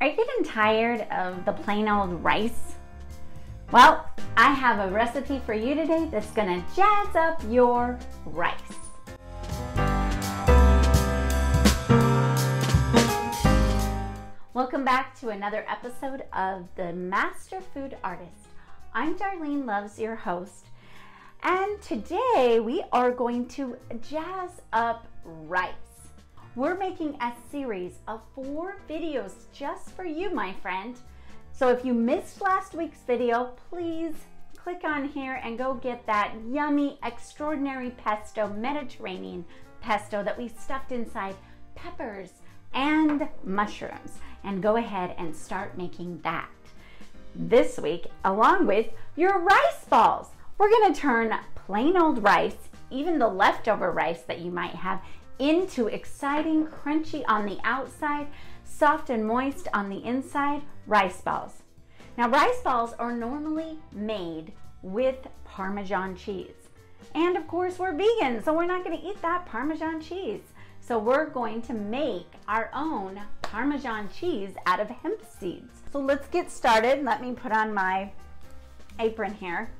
Are you getting tired of the plain old rice? Well, I have a recipe for you today that's gonna jazz up your rice. Welcome back to another episode of The Master Food Artist. I'm Darlene Loves, your host, and today we are going to jazz up rice. We're making a series of 4 videos just for you, my friend. So if you missed last week's video, please click on here and go get that yummy, extraordinary pesto, Mediterranean pesto that we stuffed inside peppers and mushrooms. And go ahead and start making that this week, along with your rice balls. We're gonna turn plain old rice, even the leftover rice that you might have, into exciting, crunchy on the outside, soft and moist on the inside rice balls. Now, rice balls are normally made with Parmesan cheese. And of course, we're vegan, so we're not gonna eat that Parmesan cheese. So we're going to make our own Parmesan cheese out of hemp seeds. So let's get started. Let me put on my apron here.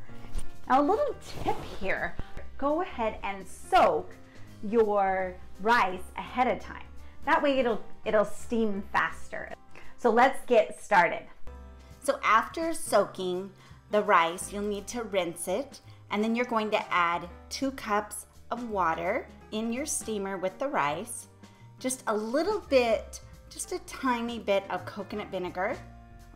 Now, a little tip here, go ahead and soak your rice ahead of time. That way it'll steam faster. So let's get started. So after soaking the rice, you'll need to rinse it, and then you're going to add 2 cups of water in your steamer with the rice, just a little bit, just a tiny bit of coconut vinegar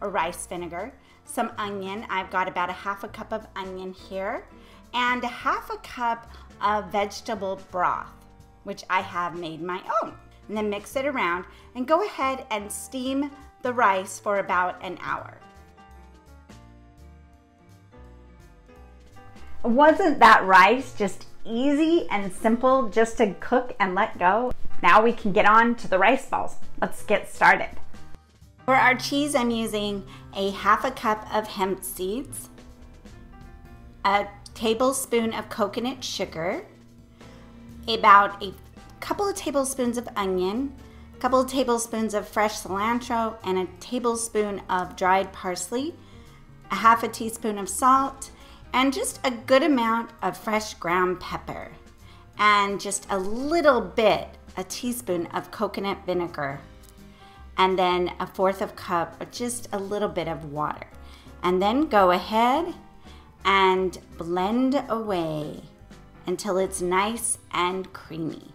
or rice vinegar, some onion. I've got about a half a cup of onion here, and a half a cup of vegetable broth, which I have made my own. And then mix it around and go ahead and steam the rice for about an hour. Wasn't that rice just easy and simple just to cook and let go? Now we can get on to the rice balls. Let's get started. For our cheese, I'm using a half a cup of hemp seeds, a tablespoon of coconut sugar, about a couple of tablespoons of onion, a couple of tablespoons of fresh cilantro, and a tablespoon of dried parsley, a half a teaspoon of salt, and just a good amount of fresh ground pepper, and just a little bit, a teaspoon of coconut vinegar, and then a 1/4 cup, or just a little bit of water. And then go ahead and blend away until it's nice and creamy.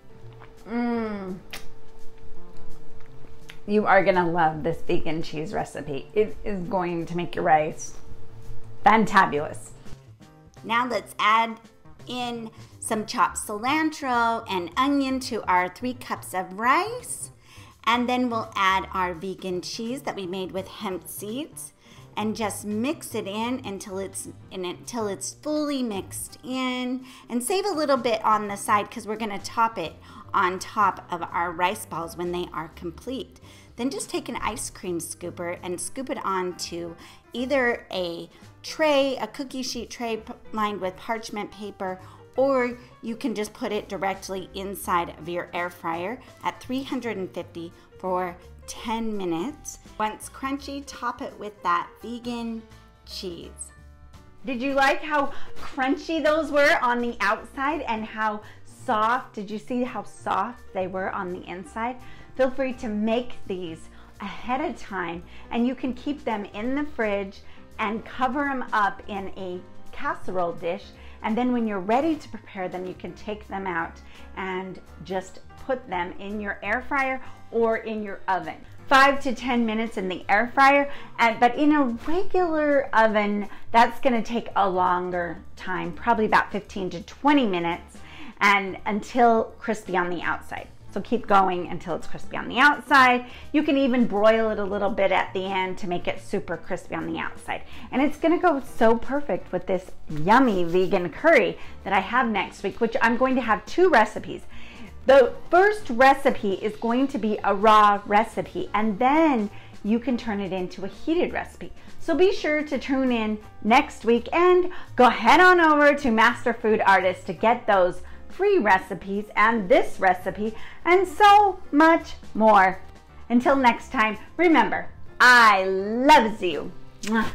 You are gonna love this vegan cheese recipe. It is going to make your rice fantabulous. Now let's add in some chopped cilantro and onion to our 3 cups of rice. And then we'll add our vegan cheese that we made with hemp seeds, and just mix it in until it's fully mixed in, and save a little bit on the side because we're gonna top it on top of our rice balls when they are complete. Then just take an ice cream scooper and scoop it onto either a tray, a cookie sheet tray lined with parchment paper, or you can just put it directly inside of your air fryer at 350 for 10 minutes. Once crunchy, top it with that vegan cheese. Did you like how crunchy those were on the outside and how soft? Did you see how soft they were on the inside? Feel free to make these ahead of time, and you can keep them in the fridge and cover them up in a casserole dish. And then when you're ready to prepare them, you can take them out and just put them in your air fryer or in your oven. 5 to 10 minutes in the air fryer, but in a regular oven, that's gonna take a longer time, probably about 15 to 20 minutes, and until crispy on the outside. So keep going until it's crispy on the outside. You can even broil it a little bit at the end to make it super crispy on the outside. And it's gonna go so perfect with this yummy vegan curry that I have next week, which I'm going to have 2 recipes. The first recipe is going to be a raw recipe, and then you can turn it into a heated recipe. So be sure to tune in next week and go head on over to Master Food Artist to get those free recipes and this recipe and so much more. Until next time, remember, I loves you. Mwah.